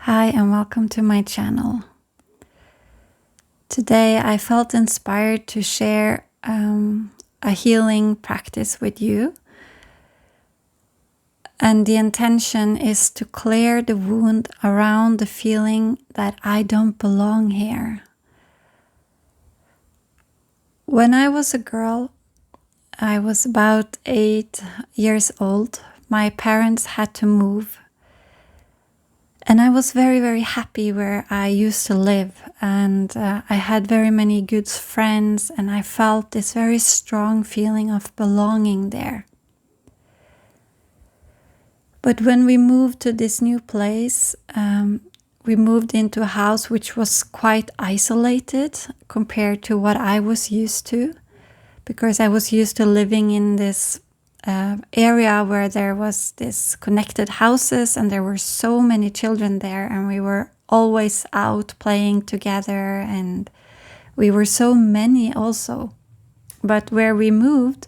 Hi and welcome to my channel. Today I felt inspired to share a healing practice with you. And the intention is to clear the wound around the feeling that I don't belong here. When I was a girl, I was about 8 years old. My parents had to move. And I was very, very happy where I used to live. And I had very many good friends. And I felt this very strong feeling of belonging there. But when we moved to this new place, we moved into a house which was quite isolated compared to what I was used to. Because I was used to living in this area where there was this connected houses and there were so many children there, and we were always out playing together, and we were so many also. But where we moved,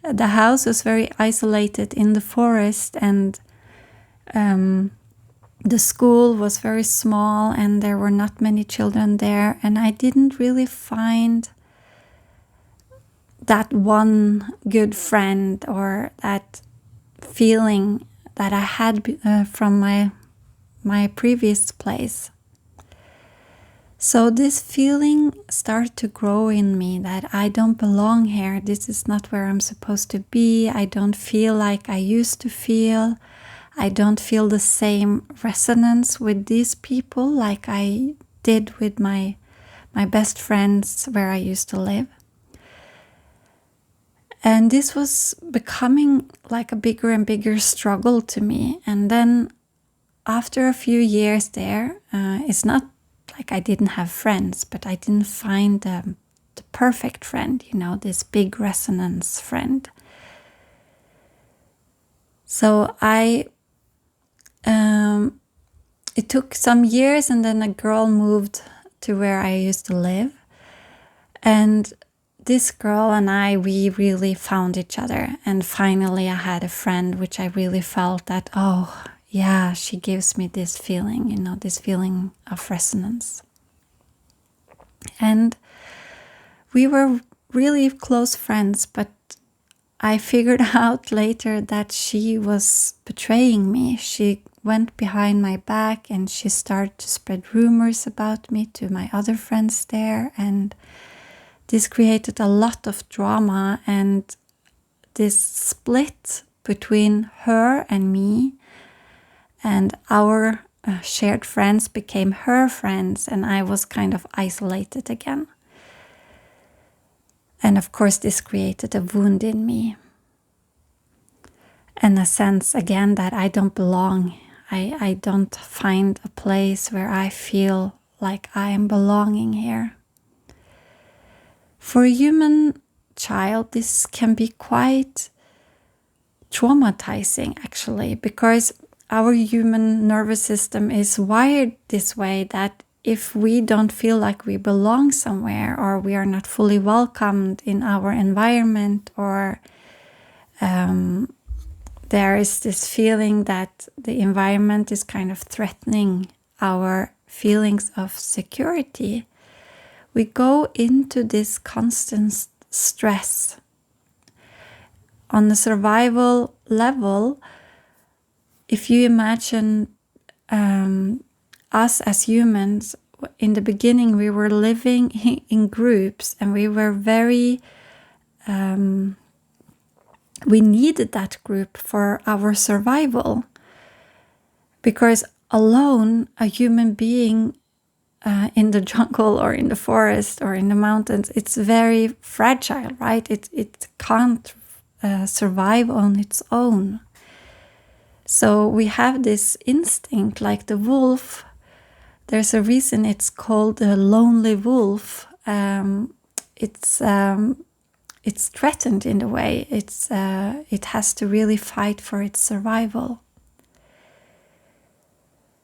the house was very isolated in the forest, and the school was very small and there were not many children there, and I didn't really find that one good friend or that feeling that I had from my previous place. So this feeling started to grow in me that I don't belong here. This is not where I'm supposed to be. I don't feel like I used to feel. I don't feel the same resonance with these people like I did with my best friends where I used to live. And this was becoming like a bigger and bigger struggle to me. And then after a few years there, it's not like I didn't have friends, but I didn't find the perfect friend, this big resonance friend. So it took some years, and then a girl moved to where I used to live. And this girl and we really found each other. And finally I had a friend which I really felt that, oh yeah, she gives me this feeling, this feeling of resonance. And we were really close friends, but I figured out later that she was betraying me. She went behind my back and she started to spread rumors about me to my other friends there, and this created a lot of drama, and this split between her and me, and our shared friends became her friends, and I was kind of isolated again. And of course this created a wound in me, and a sense again that I don't belong. I don't find a place where I feel like I am belonging here. For a human child, this can be quite traumatizing, actually, because our human nervous system is wired this way that if we don't feel like we belong somewhere, or we are not fully welcomed in our environment, or there is this feeling that the environment is kind of threatening our feelings of security, we go into this constant stress. On the survival level, if you imagine us as humans, in the beginning we were living in groups, and we were very, we needed that group for our survival. Because alone, a human being in the jungle or in the forest or in the mountains, it's very fragile, right? It can't survive on its own. So we have this instinct, like the wolf. There's a reason it's called the lonely wolf. It's threatened in a way. It has to really fight for its survival.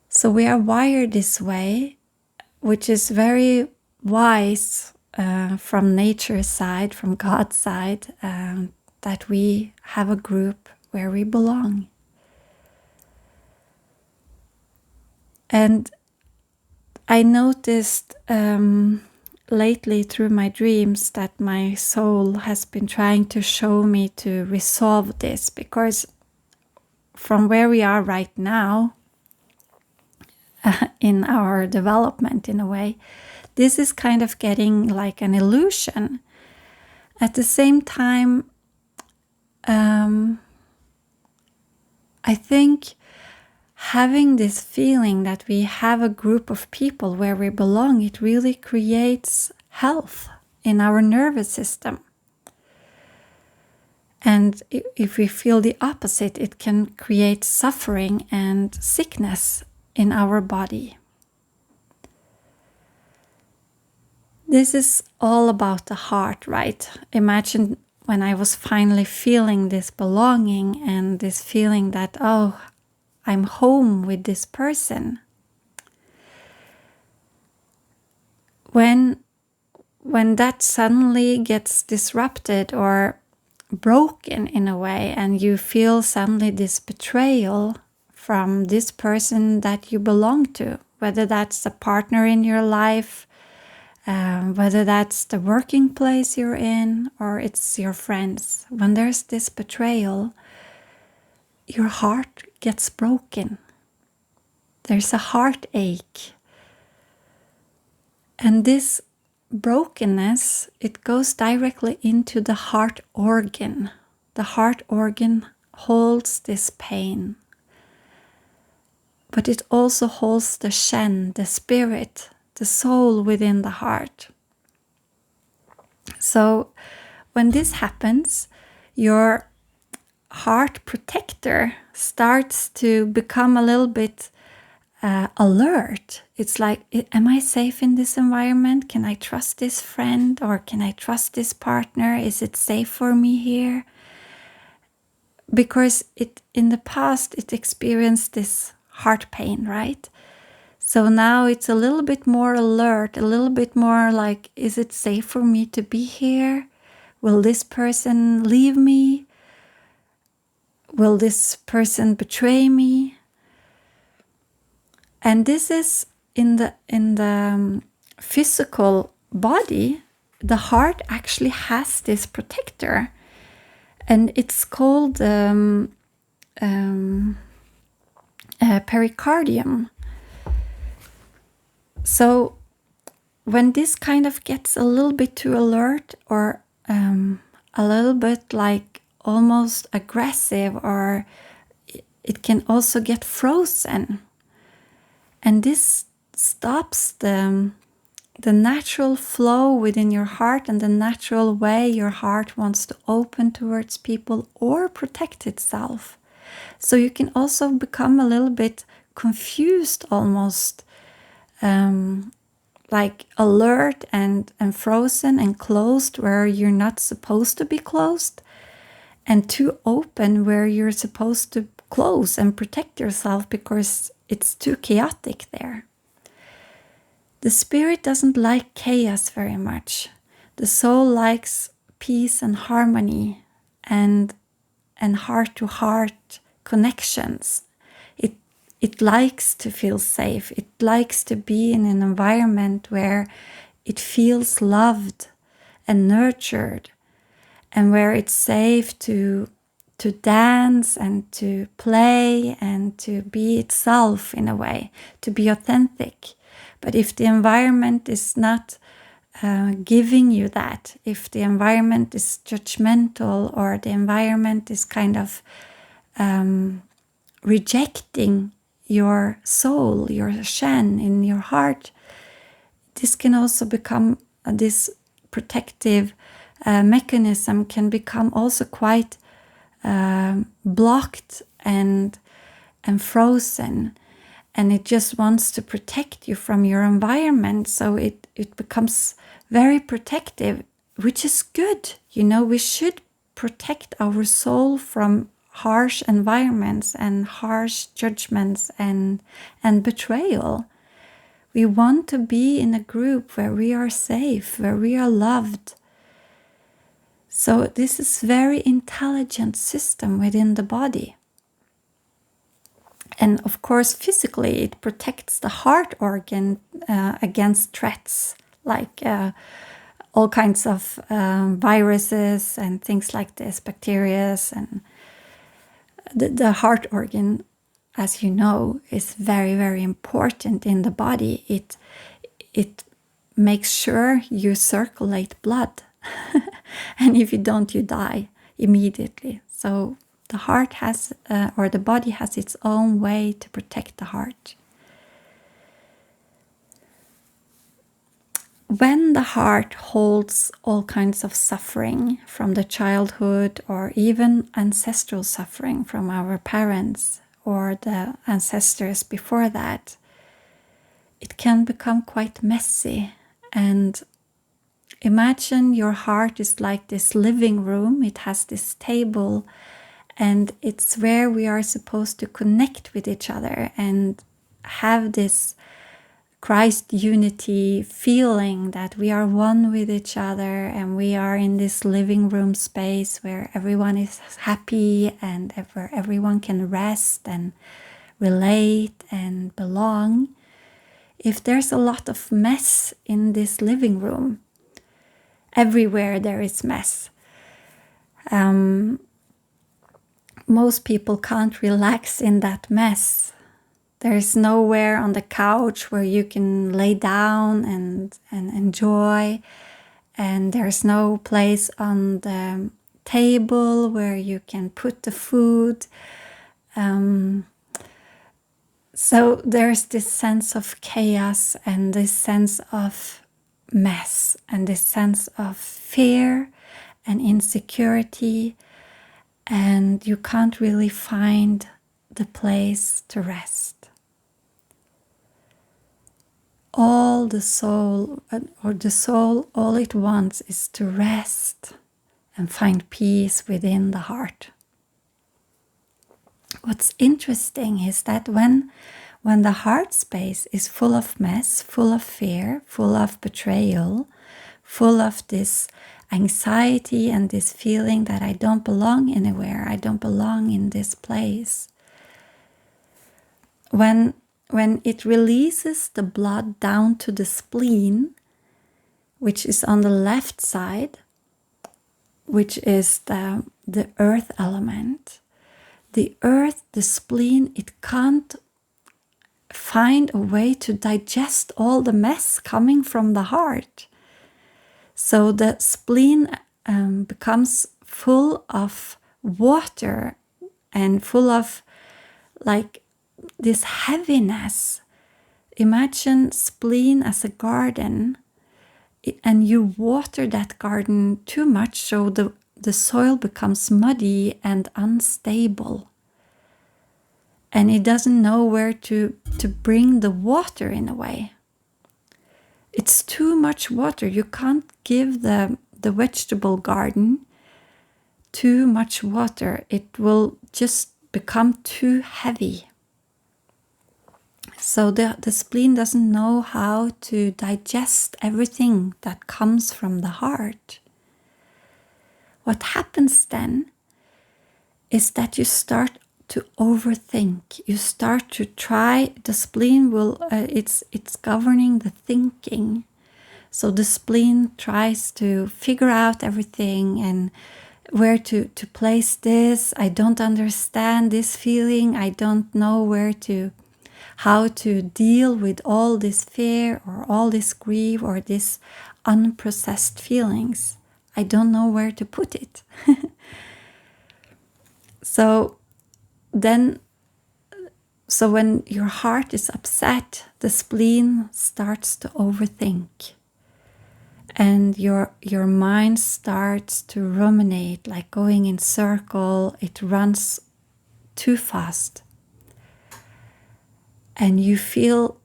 So we are wired this way, which is very wise from nature's side, from God's side, that we have a group where we belong. And I noticed lately through my dreams that my soul has been trying to show me to resolve this, because from where we are right now in our development, in a way, this is kind of getting like an illusion. At the same time, I think having this feeling that we have a group of people where we belong, it really creates health in our nervous system. And if we feel the opposite, it can create suffering and sickness in our body. This is all about the heart, right? Imagine when I was finally feeling this belonging and this feeling that, oh, I'm home with this person. When that suddenly gets disrupted or broken in a way, and you feel suddenly this betrayal from this person that you belong to, whether that's a partner in your life, whether that's the working place you're in, or it's your friends. When there's this betrayal, your heart gets broken. There's a heartache. And this brokenness, it goes directly into the heart organ. The heart organ holds this pain. But it also holds the Shen, the spirit, the soul within the heart. So when this happens, your heart protector starts to become a little bit alert. It's like, am I safe in this environment? Can I trust this friend, or can I trust this partner? Is it safe for me here? Because in the past it experienced this heart pain, right? So now it's a little bit more alert, a little bit more like, is it safe for me to be here? Will this person leave me? Will this person betray me? And this is in the physical body. The heart actually has this protector, and it's called pericardium. So when this kind of gets a little bit too alert, or a little bit like almost aggressive, or it can also get frozen. And this stops the natural flow within your heart and the natural way your heart wants to open towards people or protect itself. So you can also become a little bit confused, almost like alert and frozen and closed where you're not supposed to be closed, and too open where you're supposed to close and protect yourself because it's too chaotic there. The spirit doesn't like chaos very much. The soul likes peace and harmony and heart-to-heart connections. It likes to feel safe. It likes to be in an environment where it feels loved and nurtured, and where it's safe to dance and to play and to be itself in a way, to be authentic. But if the environment is not giving you that, if the environment is judgmental, or the environment is kind of rejecting your soul, your Shen in your heart, this can also become, this protective mechanism can become also quite blocked and frozen, and it just wants to protect you from your environment. So it becomes very protective, which is good. You know, we should protect our soul from harsh environments and harsh judgments and betrayal. We want to be in a group where we are safe, where we are loved. So this is very intelligent system within the body. And of course, physically, it protects the heart organ against threats like all kinds of viruses and things like this, bacteria. And the heart organ, as you know, is very, very important in the body. It makes sure you circulate blood. And if you don't, you die immediately. So the heart has, or the body has its own way to protect the heart. When the heart holds all kinds of suffering from the childhood or even ancestral suffering from our parents or the ancestors before that, it can become quite messy. And imagine your heart is like this living room. It has this table, and it's where we are supposed to connect with each other and have this Christ unity feeling that we are one with each other, and we are in this living room space where everyone is happy and where everyone can rest and relate and belong. If there's a lot of mess in this living room, everywhere there is mess, most people can't relax in that mess. There's nowhere on the couch where you can lay down and enjoy. And there's no place on the table where you can put the food. So there's this sense of chaos and this sense of mess and this sense of fear and insecurity. And you can't really find the place to rest. All the soul, all it wants is to rest and find peace within the heart. What's interesting is that when the heart space is full of mess, full of fear, full of betrayal, full of this anxiety and this feeling that I don't belong anywhere, I don't belong in this place, when it releases the blood down to the spleen, which is on the left side, which is the earth element, the spleen, it can't find a way to digest all the mess coming from the heart. So the spleen becomes full of water and full of like this heaviness. Imagine spleen as a garden, and you water that garden too much, so the soil becomes muddy and unstable. And it doesn't know where to bring the water in a way. It's too much water. You can't give the vegetable garden too much water. It will just become too heavy. So the spleen doesn't know how to digest everything that comes from the heart. What happens then is that you start to overthink. You start to try. The spleen will. It's governing the thinking. So the spleen tries to figure out everything and where to place this. I don't understand this feeling. I don't know how to deal with all this fear or all this grief or this unprocessed feelings. I don't know where to put it. So when your heart is upset, the spleen starts to overthink. And your mind starts to ruminate, like going in circle. It runs too fast. And you feel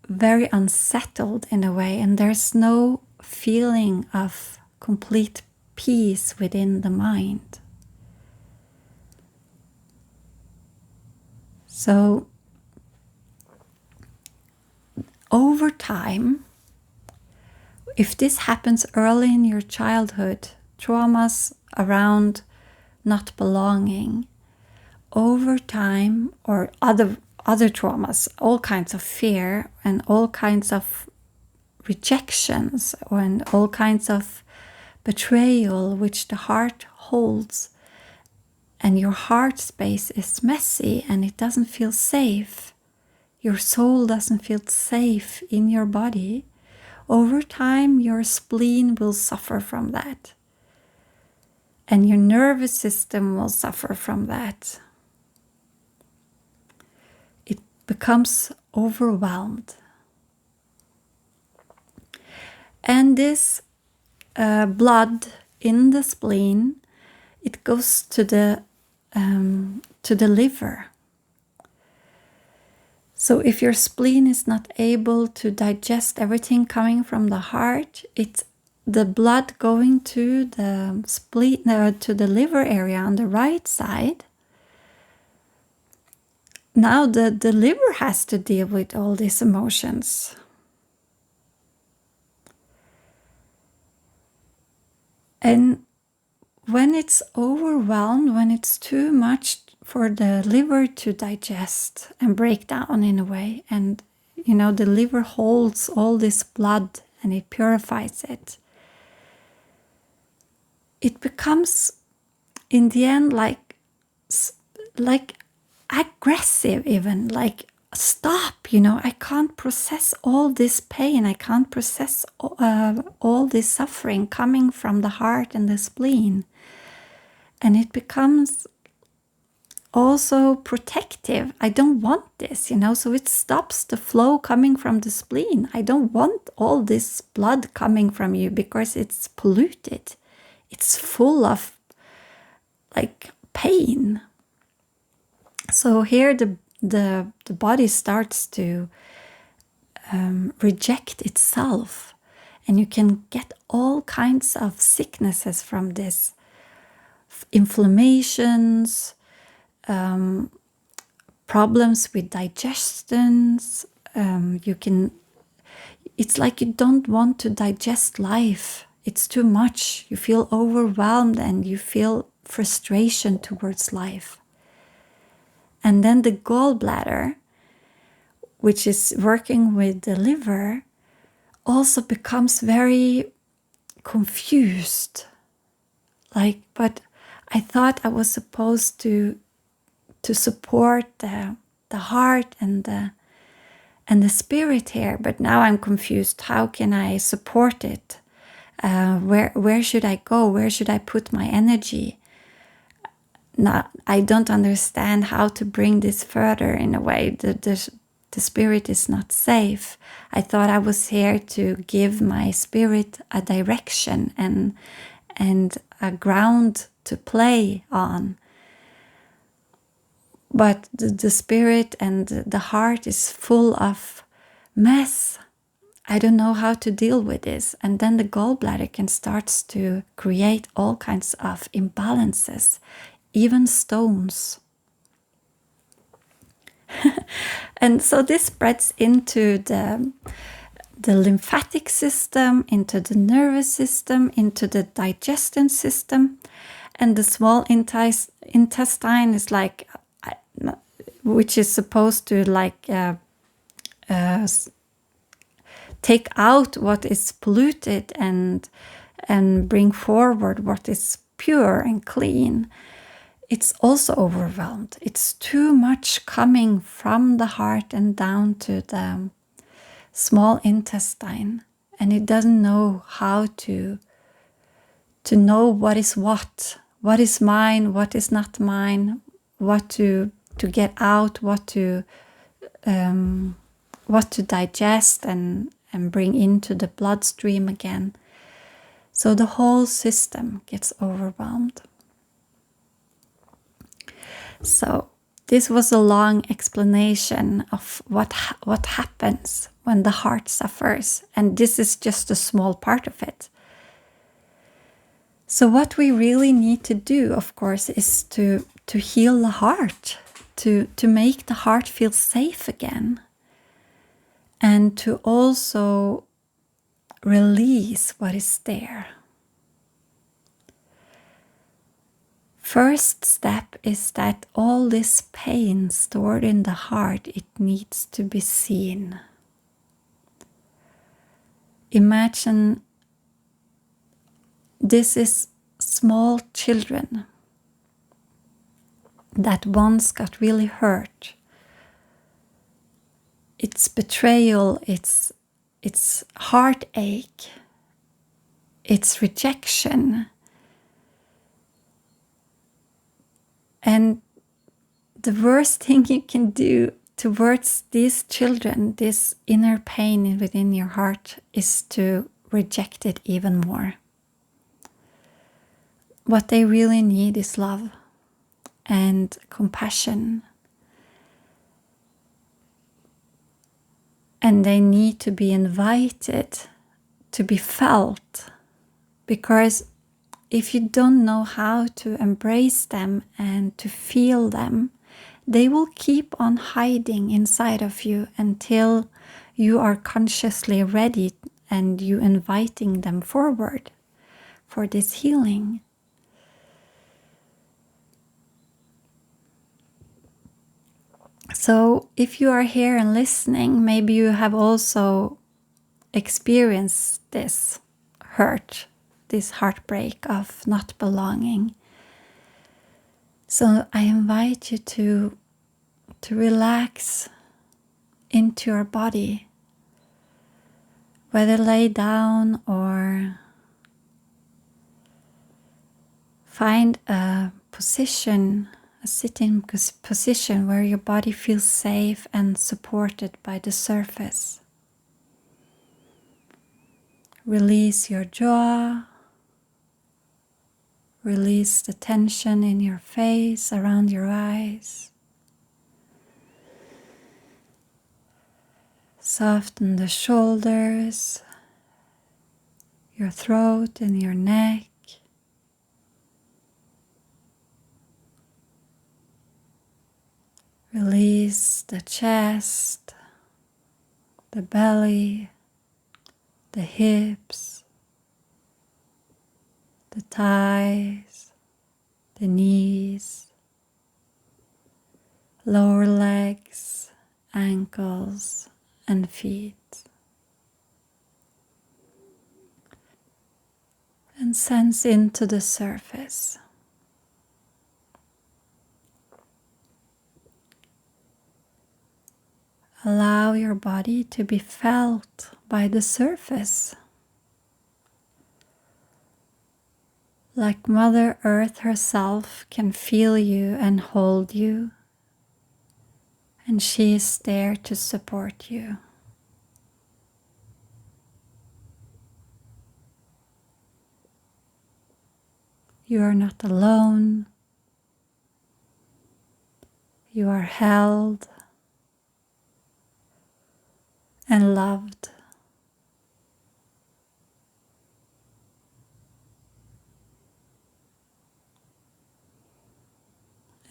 very unsettled in a way, and there's no feeling of complete peace within the mind. So over time, if this happens early in your childhood, traumas around not belonging, over time, or other traumas, all kinds of fear and all kinds of rejections and all kinds of betrayal which the heart holds, and your heart space is messy and it doesn't feel safe, your soul doesn't feel safe in your body, over time your spleen will suffer from that. And your nervous system will suffer from that. It becomes overwhelmed. And this blood in the spleen, it goes to the liver. So if your spleen is not able to digest everything coming from the heart, it's the blood going to the spleen, to the liver area on the right side. Now the liver has to deal with all these emotions. And when it's overwhelmed, when it's too much for the liver to digest and break down in a way, and the liver holds all this blood and it purifies it, it becomes in the end like aggressive, even like, stop, I can't process all this pain, I can't process all this suffering coming from the heart and the spleen. And it becomes also protective. I don't want this, so it stops the flow coming from the spleen. I don't want all this blood coming from you because it's polluted. It's full of pain. So here the body starts to reject itself, and you can get all kinds of sicknesses from this. Inflammations, problems with digestions. It's like you don't want to digest life. It's too much. You feel overwhelmed and you feel frustration towards life. And then the gallbladder, which is working with the liver, also becomes very confused. But I thought I was supposed to support the heart and the spirit here, but now I'm confused. How can I support it? Where should I go? Where should I put my energy? I don't understand how to bring this further in a way. The spirit is not safe. I thought I was here to give my spirit a direction and a ground to play on. But the spirit and the heart is full of mess. I don't know how to deal with this. And then the gallbladder can start to create all kinds of imbalances, even stones. And so this spreads into the lymphatic system, into the nervous system, into the digestion system. And the small intestine is which is supposed to take out what is polluted and bring forward what is pure and clean. It's also overwhelmed. It's too much coming from the heart and down to the small intestine, and it doesn't know how to know what is mine, what is not mine, what to get out, what to digest and bring into the bloodstream again. So the whole system gets overwhelmed. So this was a long explanation of what happens when the heart suffers, and this is just a small part of it. So what we really need to do, of course, is to heal the heart, to make the heart feel safe again, and to also release what is there. First step is that all this pain stored in the heart, it needs to be seen. Imagine this is small children that once got really hurt. It's betrayal, it's heartache, it's rejection. And the worst thing you can do towards these children, this inner pain within your heart, is to reject it even more. What they really need is love and compassion. And they need to be invited to be felt, because if you don't know how to embrace them and to feel them, they will keep on hiding inside of you until you are consciously ready and you inviting them forward for this healing. So if you are here and listening, maybe you have also experienced this hurt, this heartbreak of not belonging. So I invite you to relax into your body, whether lay down or find a position, a sitting position where your body feels safe and supported by the surface. Release your jaw. Release the tension in your face, around your eyes. Soften the shoulders, your throat and your neck. Release the chest, the belly, the hips, the thighs, the knees, lower legs, ankles, and feet. And sense into the surface. Allow your body to be felt by the surface. Like Mother Earth herself can feel you and hold you, and she is there to support you. You are not alone. You are held and loved.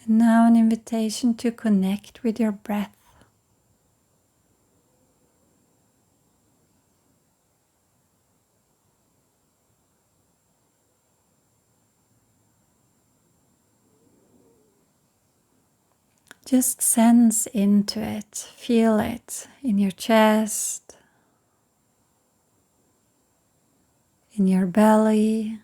And now an invitation to connect with your breath. Just sense into it, feel it in your chest, in your belly,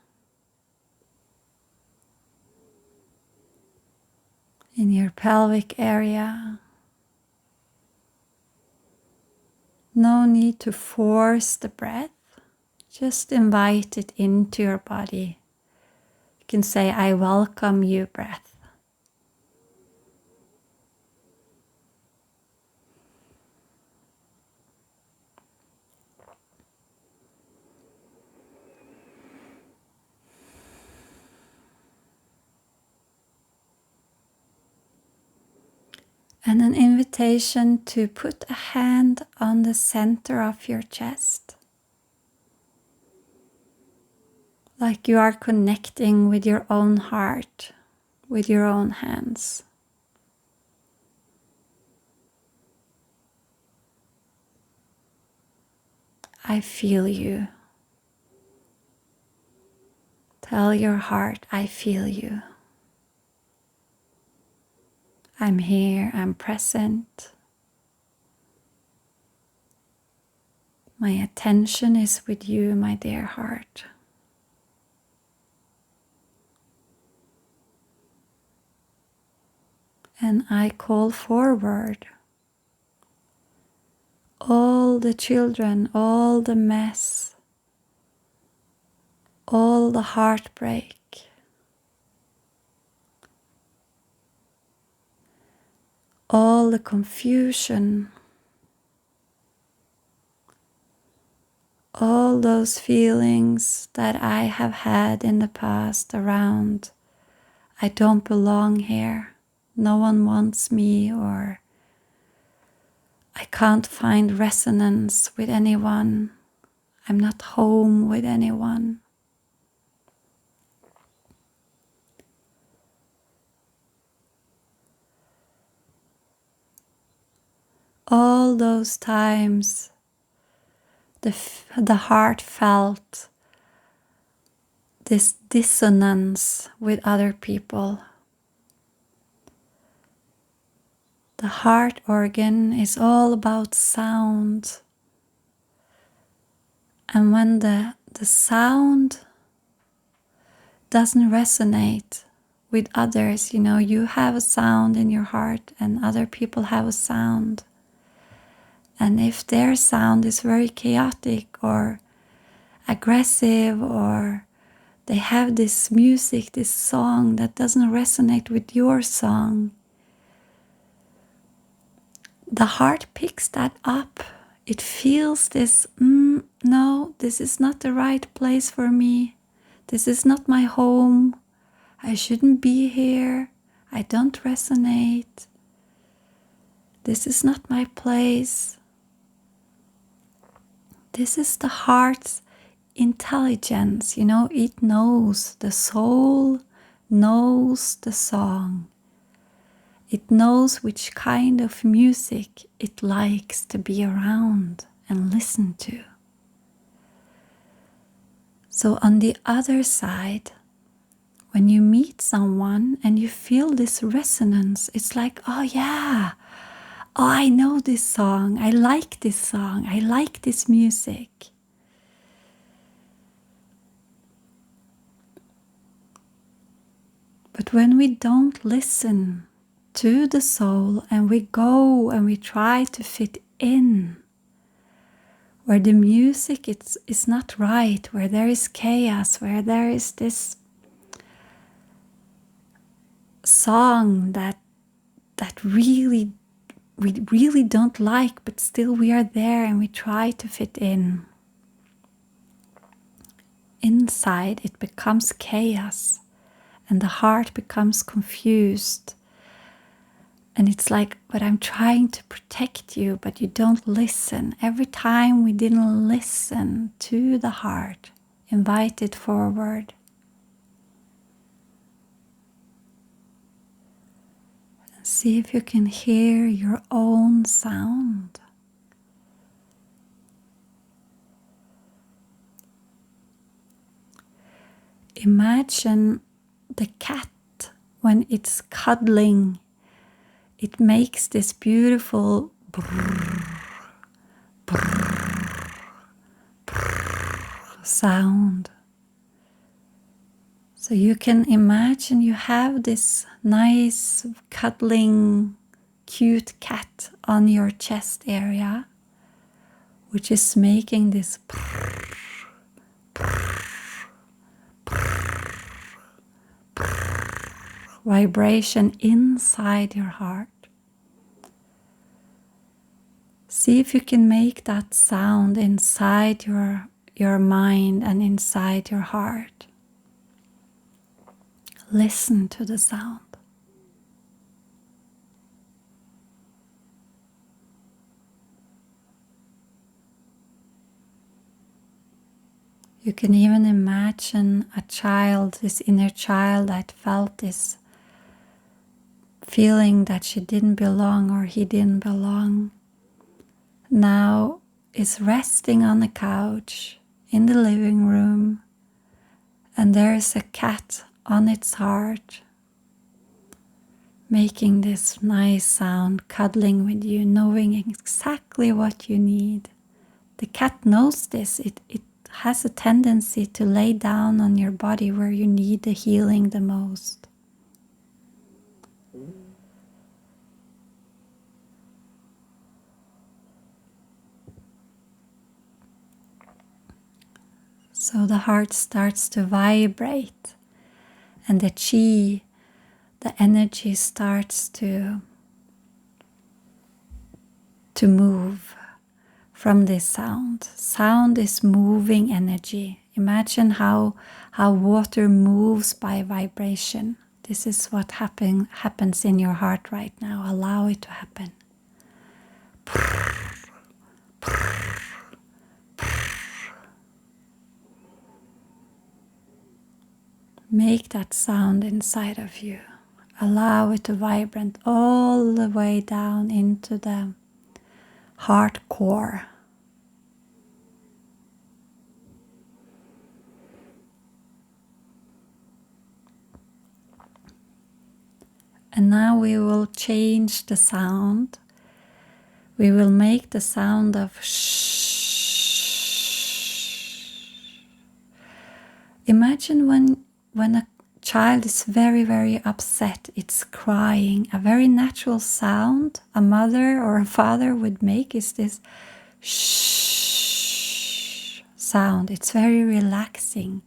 in your pelvic area. No need to force the breath, just invite it into your body. You can say, I welcome you, breath. And an invitation to put a hand on the center of your chest. Like you are connecting with your own heart, with your own hands. I feel you. Tell your heart, I feel you. I'm here, I'm present. My attention is with you, my dear heart. And I call forward all the children, all the mess, all the heartbreak, all the confusion, all those feelings that I have had in the past around I don't belong here, no one wants me, or I can't find resonance with anyone, I'm not home with anyone. All those times the heart felt this dissonance with other people. The heart organ is all about sound. And when the sound doesn't resonate with others, you have a sound in your heart and other people have a sound. And if their sound is very chaotic or aggressive, or they have this music, this song that doesn't resonate with your song, the heart picks that up. It feels this, no, this is not the right place for me. This is not my home. I shouldn't be here. I don't resonate. This is not my place. This is the heart's intelligence, it knows, the soul knows the song. It knows which kind of music it likes to be around and listen to. So on the other side, when you meet someone and you feel this resonance, it's like, oh yeah, oh, I know this song, I like this song, I like this music. But when we don't listen to the soul and we go and we try to fit in, where the music is not right, where there is chaos, where there is this song that we really don't like, but still we are there and we try to fit in. Inside it becomes chaos and the heart becomes confused. And it's like, but I'm trying to protect you, but you don't listen. Every time we didn't listen to the heart, invite it forward. And see if you can hear your own sound. Imagine the cat when it's cuddling. It makes this beautiful brrr, brrr, brrr sound. So you can imagine you have this nice, cuddling, cute cat on your chest area, which is making this brrr, brrr, brrr, brrr vibration inside your heart. See if you can make that sound inside your mind and inside your heart. Listen to the sound. You can even imagine a child, this inner child that felt this feeling that she didn't belong or he didn't belong, now is resting on the couch in the living room, and there is a cat on its heart, making this nice sound, cuddling with you, knowing exactly what you need. The cat knows this. It has a tendency to lay down on your body where you need the healing the most. So the heart starts to vibrate, and the chi, the energy starts to move from this sound. Sound is moving energy. Imagine how water moves by vibration. This is what happens in your heart right now. Allow it to happen. Make that sound inside of you. Allow it to vibrate all the way down into the heart core. And now we will change the sound. We will make the sound of shh. Imagine when a child is very, very upset, it's crying. A very natural sound a mother or a father would make is this shh sound. It's very relaxing.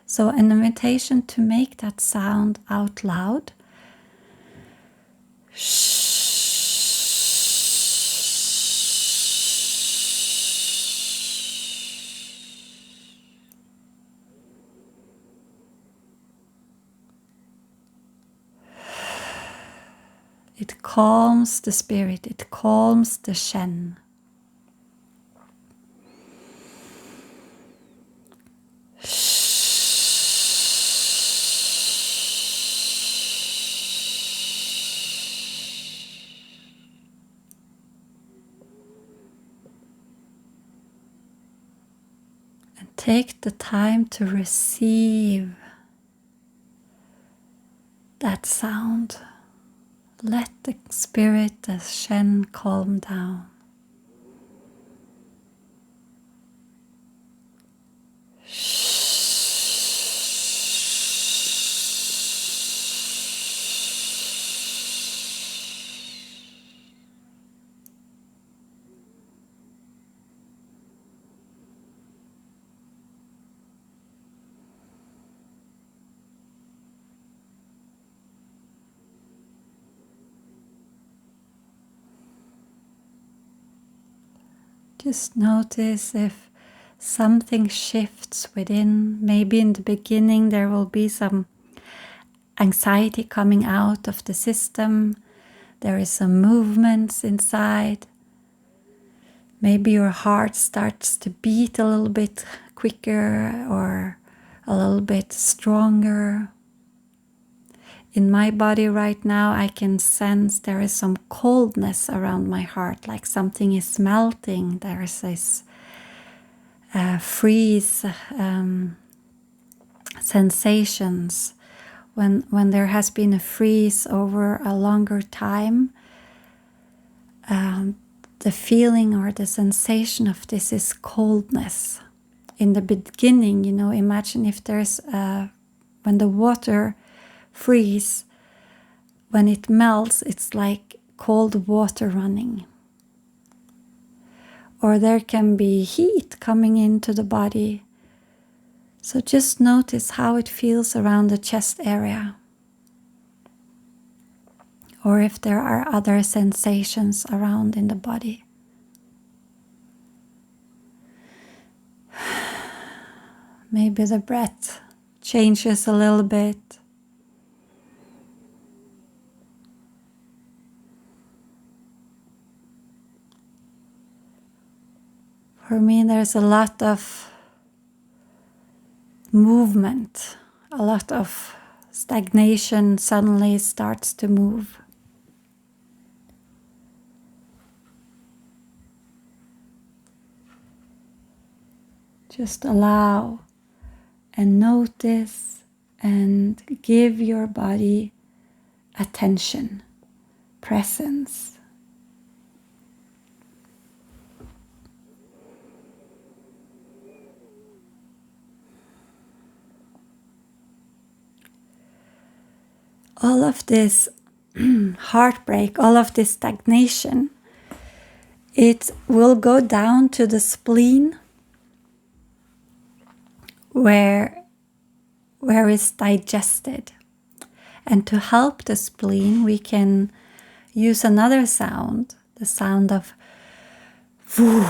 So an invitation to make that sound out loud. Shh. It calms the spirit, it calms the Shen. And take the time to receive that sound. Let the spirit, the Shen, calm down. Just notice if something shifts within. Maybe in the beginning there will be some anxiety coming out of the system. There is some movements inside. Maybe your heart starts to beat a little bit quicker or a little bit stronger. In my body right now, I can sense there is some coldness around my heart, like something is melting. There is this freeze sensations. When there has been a freeze over a longer time, the feeling or the sensation of this is coldness. In the beginning, imagine if there's when the water freeze, when it melts, it's like cold water running. Or there can be heat coming into the body. So just notice how it feels around the chest area. Or if there are other sensations around in the body. Maybe the breath changes a little bit. For me, there's a lot of movement, a lot of stagnation suddenly starts to move. Just allow and notice and give your body attention. presence. All of this heartbreak, all of this stagnation, it will go down to the spleen where it's digested. And to help the spleen, we can use another sound, the sound of woo.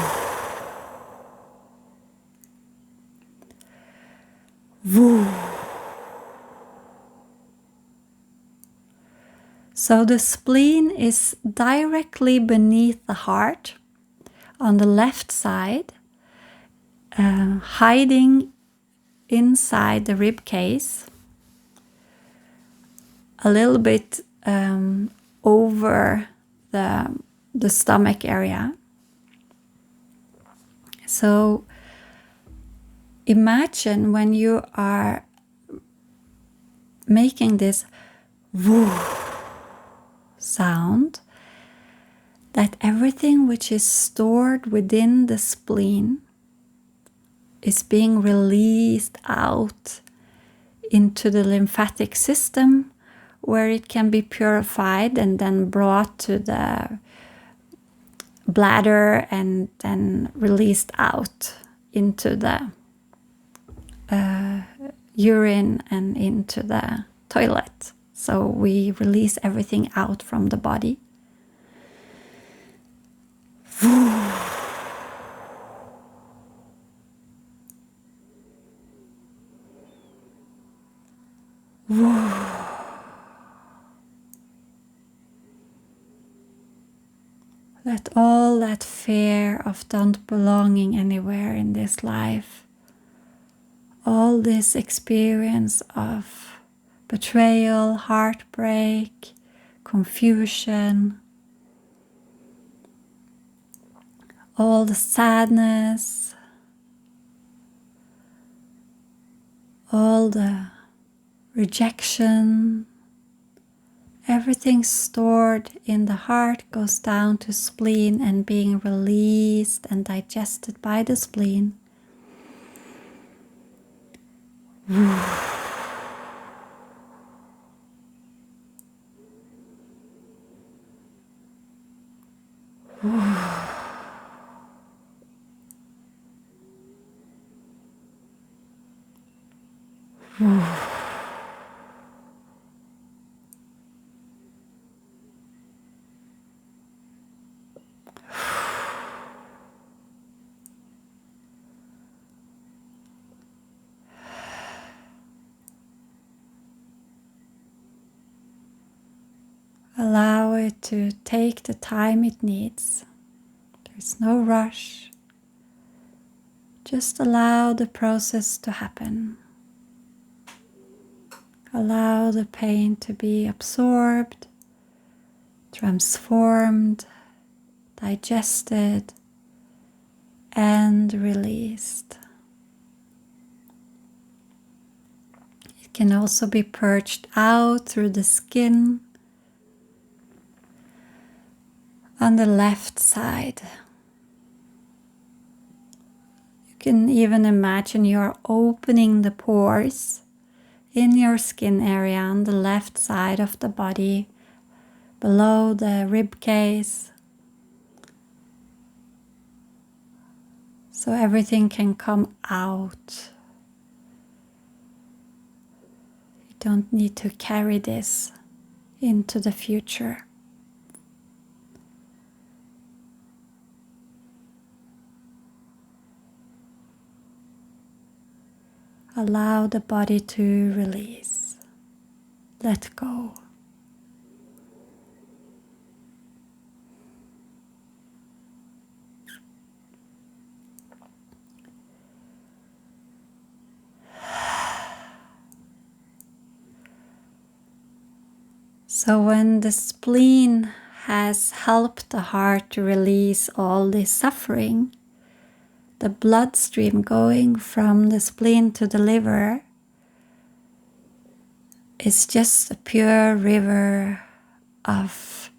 Woo. So the spleen is directly beneath the heart on the left side, hiding inside the rib case, a little bit over the stomach area. So imagine when you are making this woo sound, that everything which is stored within the spleen is being released out into the lymphatic system, where it can be purified and then brought to the bladder and then released out into the urine and into the toilet. So we release everything out from the body. Let all that fear of not belonging anywhere in this life, all this experience of betrayal, heartbreak, confusion, all the sadness, all the rejection, everything stored in the heart goes down to spleen and being released and digested by the spleen. Allow it to take the time it needs. There's no rush. Just allow the process to happen. Allow the pain to be absorbed, transformed, digested, and released. It can also be purged out through the skin on the left side. You can even imagine you're opening the pores in your skin area on the left side of the body, below the rib cage, so everything can come out. You don't need to carry this into the future. Allow the body to release. Let go. So when the spleen has helped the heart to release all this suffering, the bloodstream going from the spleen to the liver is just a pure river of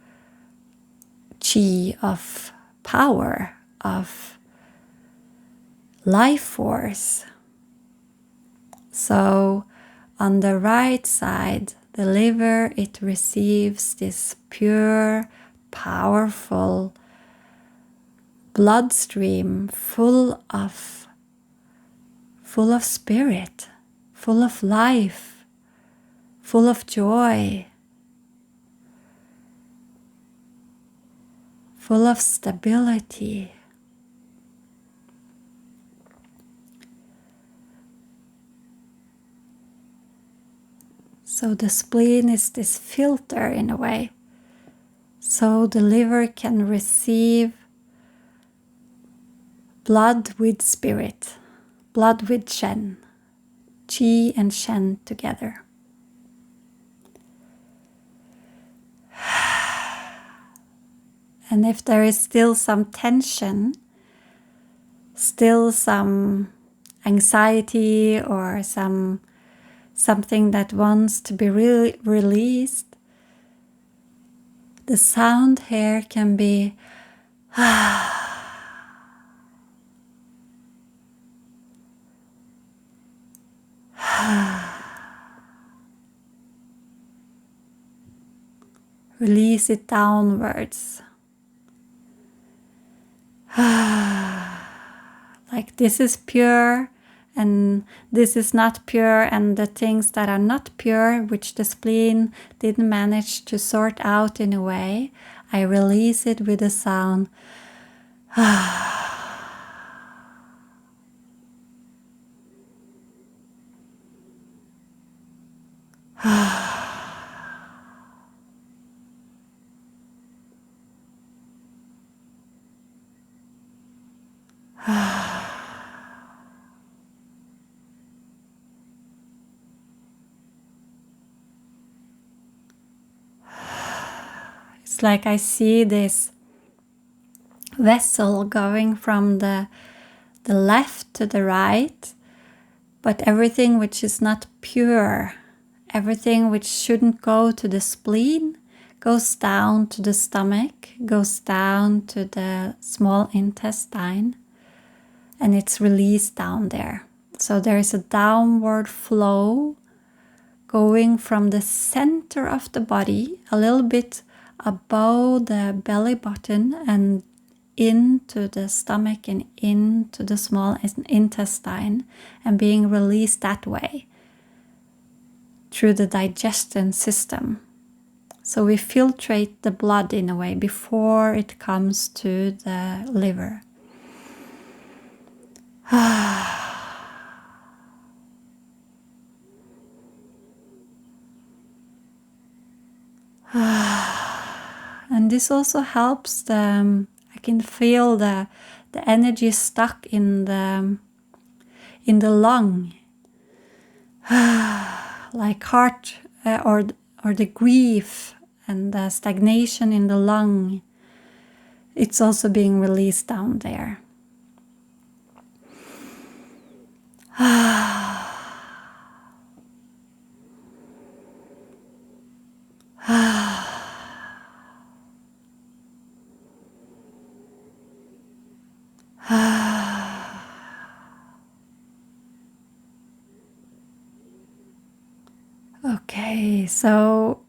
chi, of power, of life force. So on the right side, the liver, it receives this pure, powerful bloodstream full of spirit, full of life, full of joy, full of stability. So the spleen is this filter in a way. So the liver can receive blood with spirit, blood with Shen, Qi and Shen together. And if there is still some tension, still some anxiety or something that wants to be released, the sound here can be release it downwards. Like this is pure and this is not pure, and the things that are not pure, which the spleen didn't manage to sort out in a way, I release it with a sound. It's like I see this vessel going from the left to the right, but everything which is not pure, everything which shouldn't go to the spleen, goes down to the stomach, goes down to the small intestine, and it's released down there. So there is a downward flow going from the center of the body, a little bit above the belly button, and into the stomach and into the small intestine, and being released that way through the digestion system. So we filtrate the blood in a way before it comes to the liver. And this also helps I can feel the energy stuck in the lung, like heart or the grief and the stagnation in the lung. It's also being released down there. Okay, so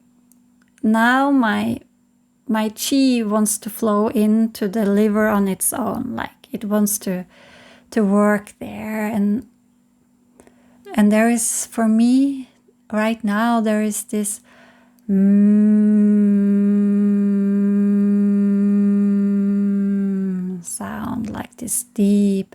now my chi wants to flow into the liver on its own, like it wants to work there, and there is, for me right now, there is this sound, like this deep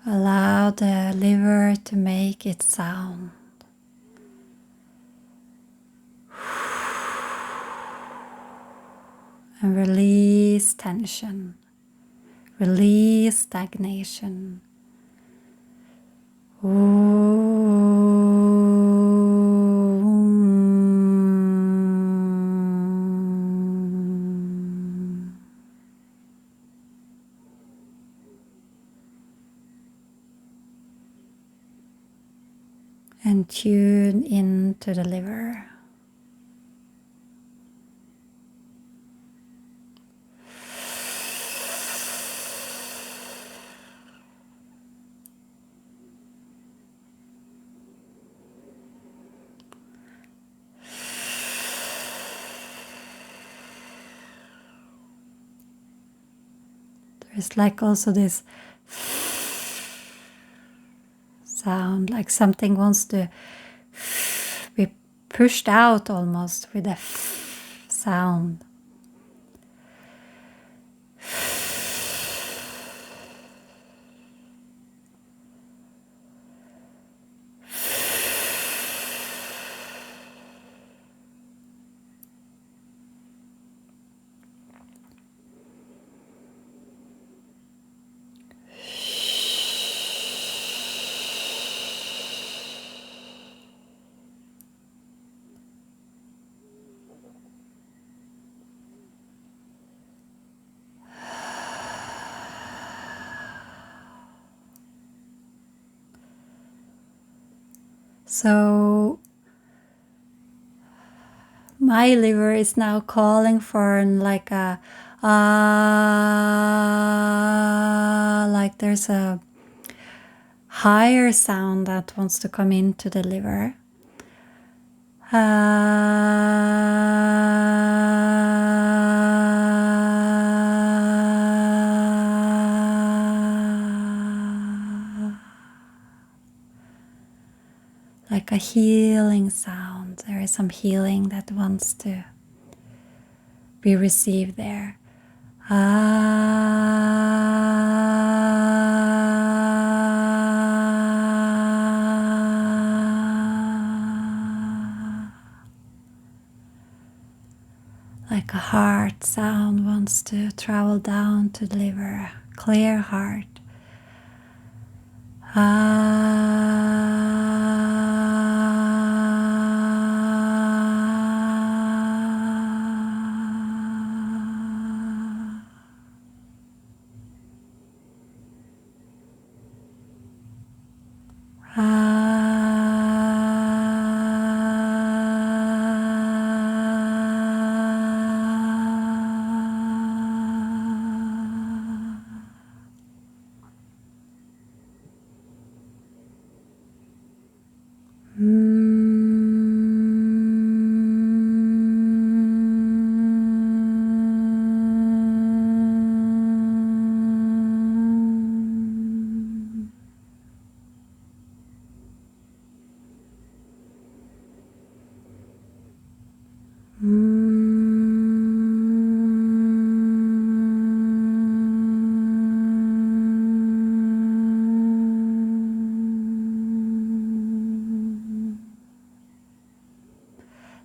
Allow the liver to make its sound. And release tension. Release stagnation. And tune into the liver. There's like also this sound, like something wants to be pushed out almost with a sound. So my liver is now calling for like a like there's a higher sound that wants to come into the liver. Like a healing sound. There is some healing that wants to be received there. Like a heart sound wants to travel down to the liver. Clear heart.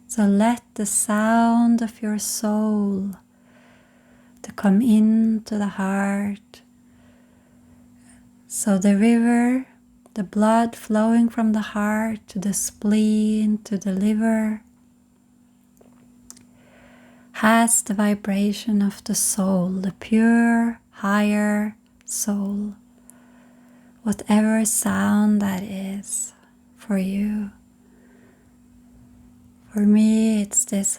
So let the sound of your soul to come into the heart. So the river, the blood flowing from the heart to the spleen, to the liver, has the vibration of the soul, the pure, higher soul. Whatever sound that is for you. For me, it's this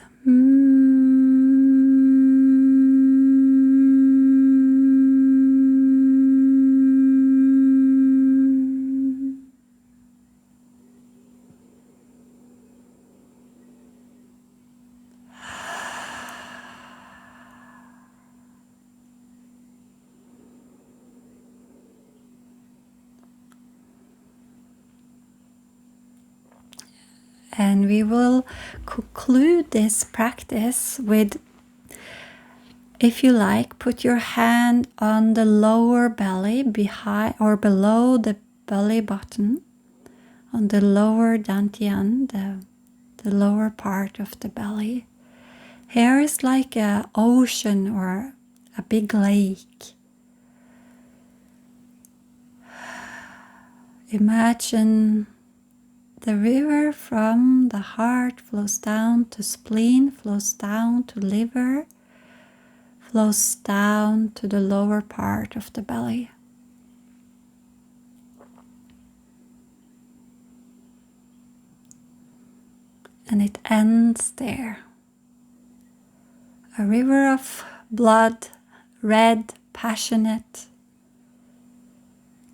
And we will conclude this practice with If you like, put your hand on the lower belly, behind or below the belly button, on the lower dantian, the lower part of the belly. Here is like an ocean or a big lake. Imagine the river from the heart flows down to spleen, flows down to liver, flows down to the lower part of the belly. And it ends there. A river of blood, red, passionate,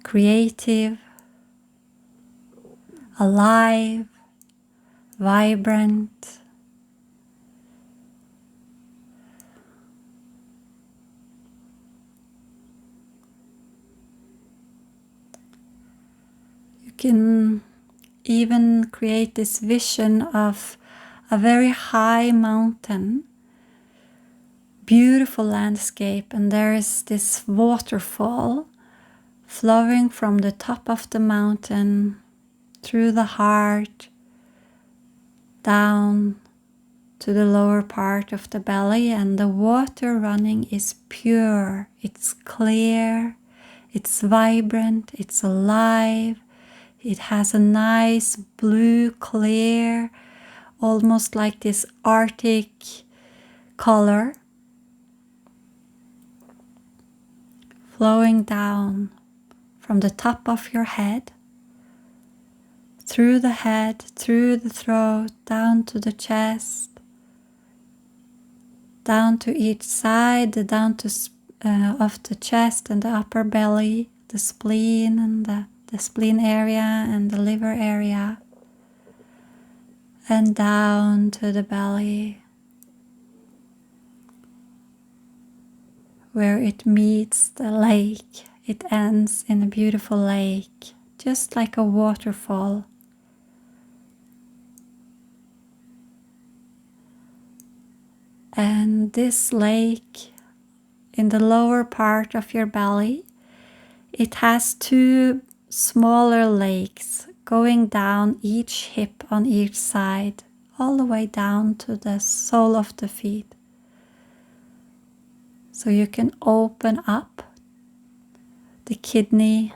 creative, alive, vibrant. You can even create this vision of a very high mountain, beautiful landscape, and there is this waterfall flowing from the top of the mountain through the heart down to the lower part of the belly, and the water running is pure, it's clear, it's vibrant, it's alive. It has a nice blue, clear, almost like this Arctic color, flowing down from the top of your head, through the throat, down to the chest, down to each side, down to of the chest and the upper belly, the spleen and the spleen area and the liver area, and down to the belly where it meets the lake. It ends in a beautiful lake, just like a waterfall. And this lake in the lower part of your belly, it has two smaller lakes going down each hip on each side, all the way down to the sole of the feet. So you can open up the kidney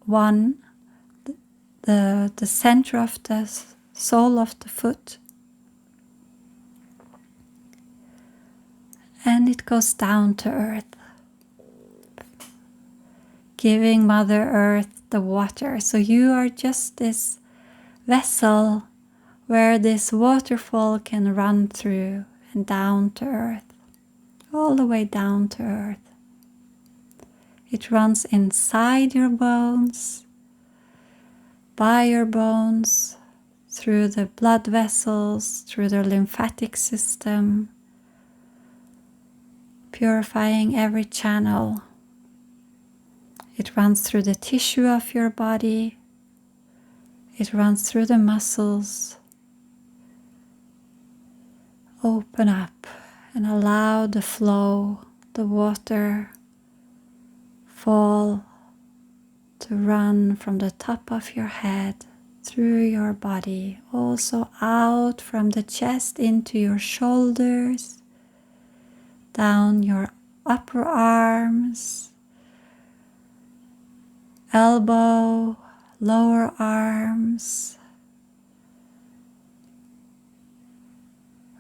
one, the center of the sole of the foot, and it goes down to earth, giving Mother Earth the water. So you are just this vessel where this waterfall can run through and down to earth, all the way down to earth. It runs inside your bones, by your bones, through the blood vessels, through the lymphatic system, purifying every channel. It runs through the tissue of your body. It runs through the muscles. Open up and allow the flow, the water, fall to run from the top of your head through your body, also out from the chest into your shoulders, down your upper arms, elbow, lower arms,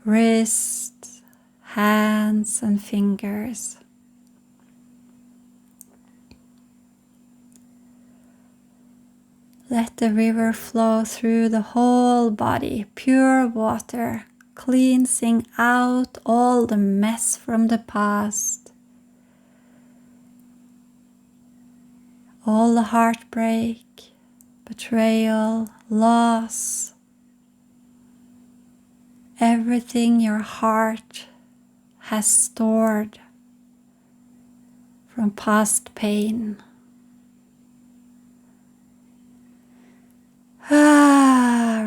wrists, hands and fingers. Let the river flow through the whole body, pure water, cleansing out all the mess from the past, all the heartbreak, betrayal, loss, everything your heart has stored from past pain.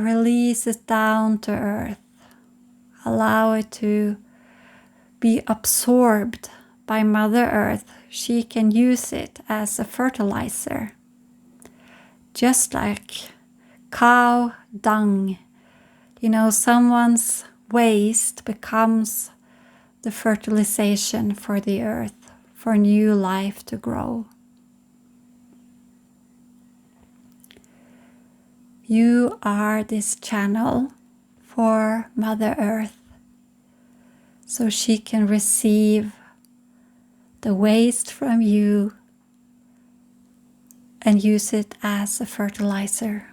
Release it down to earth. Allow it to be absorbed by Mother Earth, she can use it as a fertilizer. Just like cow dung, someone's waste becomes the fertilization for the earth, for new life to grow. You are this channel for Mother Earth, so she can receive the waste from you and use it as a fertilizer.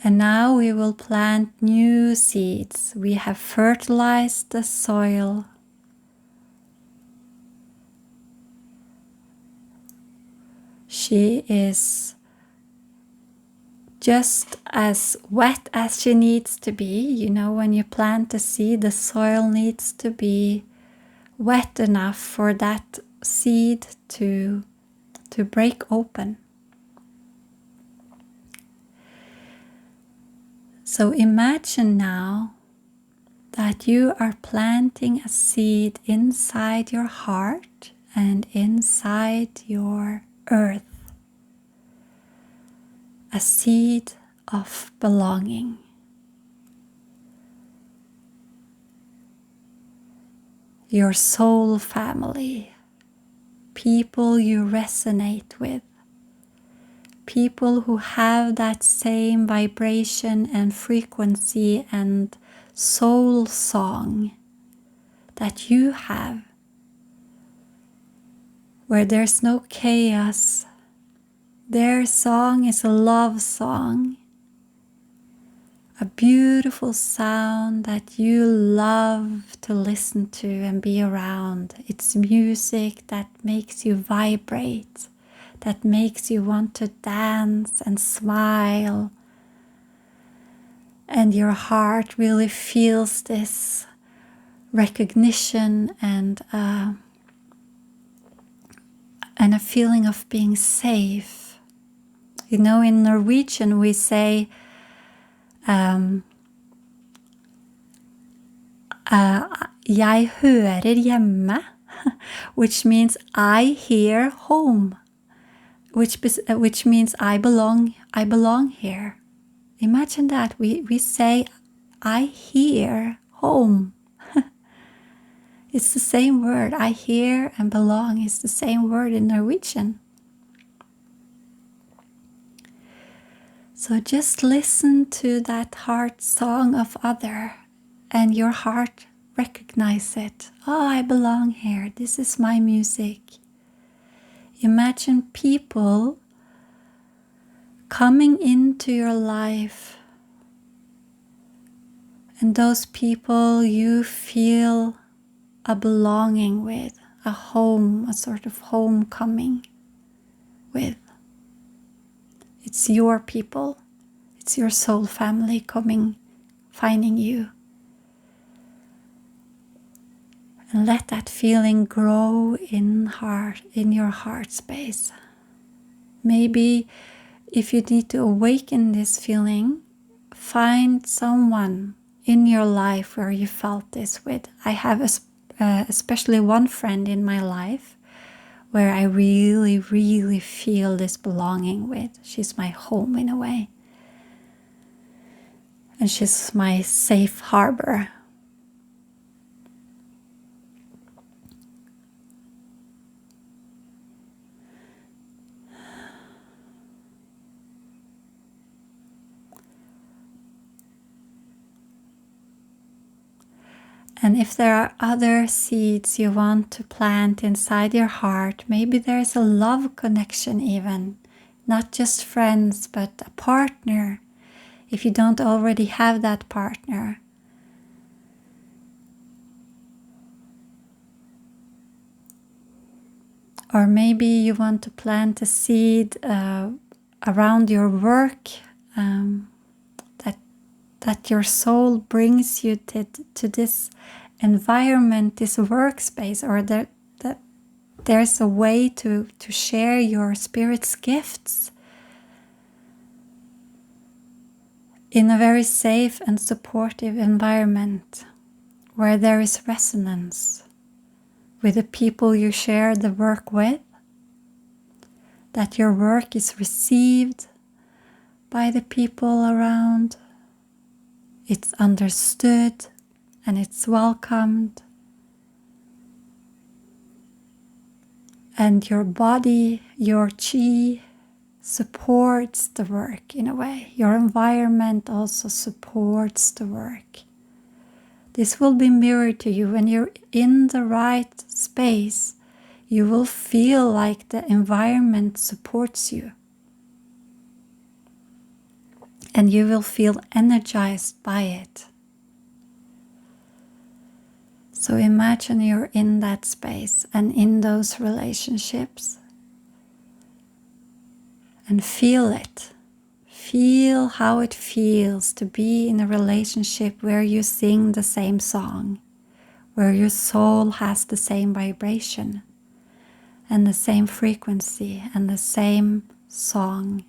And now we will plant new seeds. We have fertilized the soil. She is just as wet as she needs to be. When you plant a seed, the soil needs to be wet enough for that seed to break open. So imagine now that you are planting a seed inside your heart and inside your earth. A seed of belonging. Your soul family. People you resonate with. People who have that same vibration and frequency and soul song that you have, where there's no chaos. Their song is a love song, a beautiful sound that you love to listen to and be around. It's music that makes you vibrate, that makes you want to dance and smile. And your heart really feels this recognition and a feeling of being safe. In Norwegian we say jeg hører hjemme, which means I hear home, which means I belong here. Imagine that we say I hear home. It's the same word. I hear and belong is the same word in Norwegian. So just listen to that heart song of other, and your heart recognize it. Oh, I belong here. This is my music. Imagine people coming into your life, and those people you feel a belonging with, a home, a sort of homecoming with. It's your people. It's your soul family coming, finding you. And let that feeling grow in your heart space. Maybe if you need to awaken this feeling, find someone in your life where you felt this with. I have especially one friend in my life where I really, really feel this belonging with. She's my home in a way. And she's my safe harbor. And if there are other seeds you want to plant inside your heart, maybe there's a love connection even, not just friends, but a partner, if you don't already have that partner. Or maybe you want to plant a seed around your work, that your soul brings you to this environment, this workspace, or that there's a way to share your spirit's gifts. in a very safe and supportive environment where there is resonance with the people you share the work with, that your work is received by the people around, it's understood and it's welcomed, and your body, your chi, supports the work in a way. Your environment also supports the work. This will be mirrored to you when you're in the right space. You will feel like the environment supports you. And you will feel energized by it. So imagine you're in that space and in those relationships. And feel it. Feel how it feels to be in a relationship where you sing the same song, where your soul has the same vibration and the same frequency and the same song.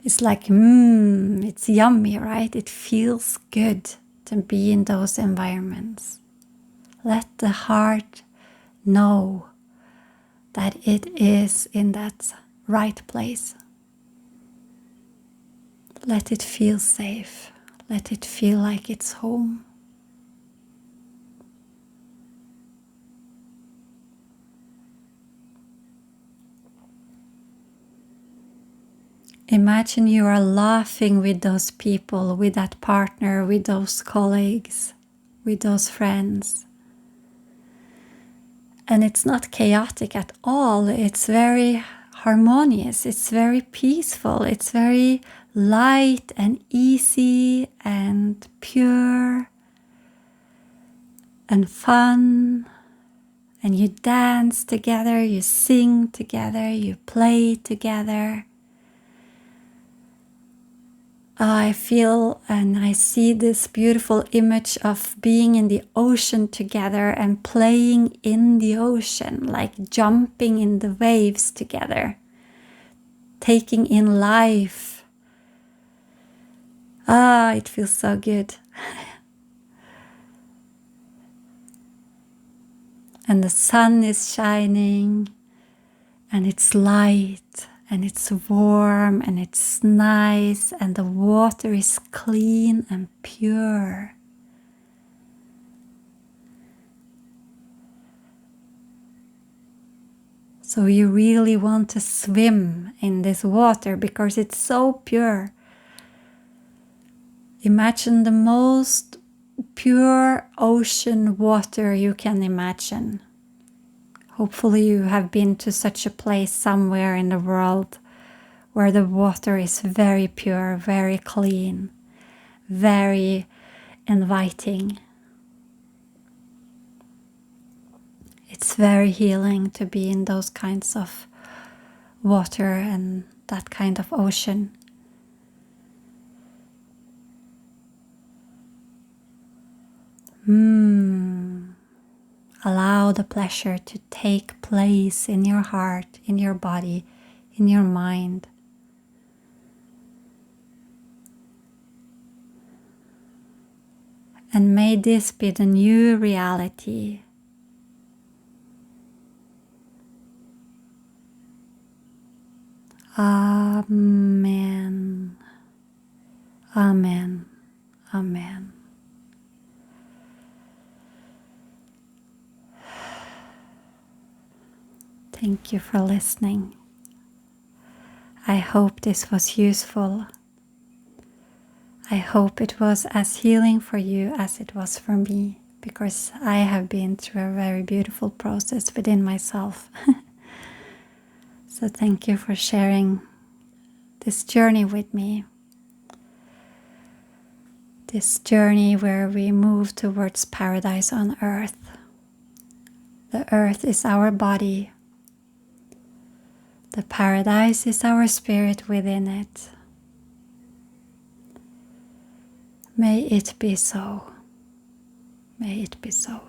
It's like, it's yummy, right? It feels good to be in those environments. Let the heart know that it is in that right place. Let it feel safe. Let it feel like it's home. Imagine you are laughing with those people, with that partner, with those colleagues, with those friends. And it's not chaotic at all. It's very harmonious. It's very peaceful. It's very light and easy and pure and fun. And you dance together, you sing together, you play together. I feel and I see this beautiful image of being in the ocean together and playing in the ocean, like jumping in the waves together, taking in life. It feels so good. And the sun is shining and it's light. And it's warm and it's nice and the water is clean and pure. So you really want to swim in this water because it's so pure. Imagine the most pure ocean water you can imagine. Hopefully you have been to such a place somewhere in the world where the water is very pure, very clean, very inviting. It's very healing to be in those kinds of water and that kind of ocean. Allow the pleasure to take place in your heart, in your body, in your mind. And may this be the new reality. Amen. Amen. Amen. Thank you for listening. I hope this was useful. I hope it was as healing for you as it was for me, because I have been through a very beautiful process within myself. So thank you for sharing this journey with me. This journey where we move towards paradise on earth. The earth is our body. The paradise is our spirit within it. May it be so. May it be so.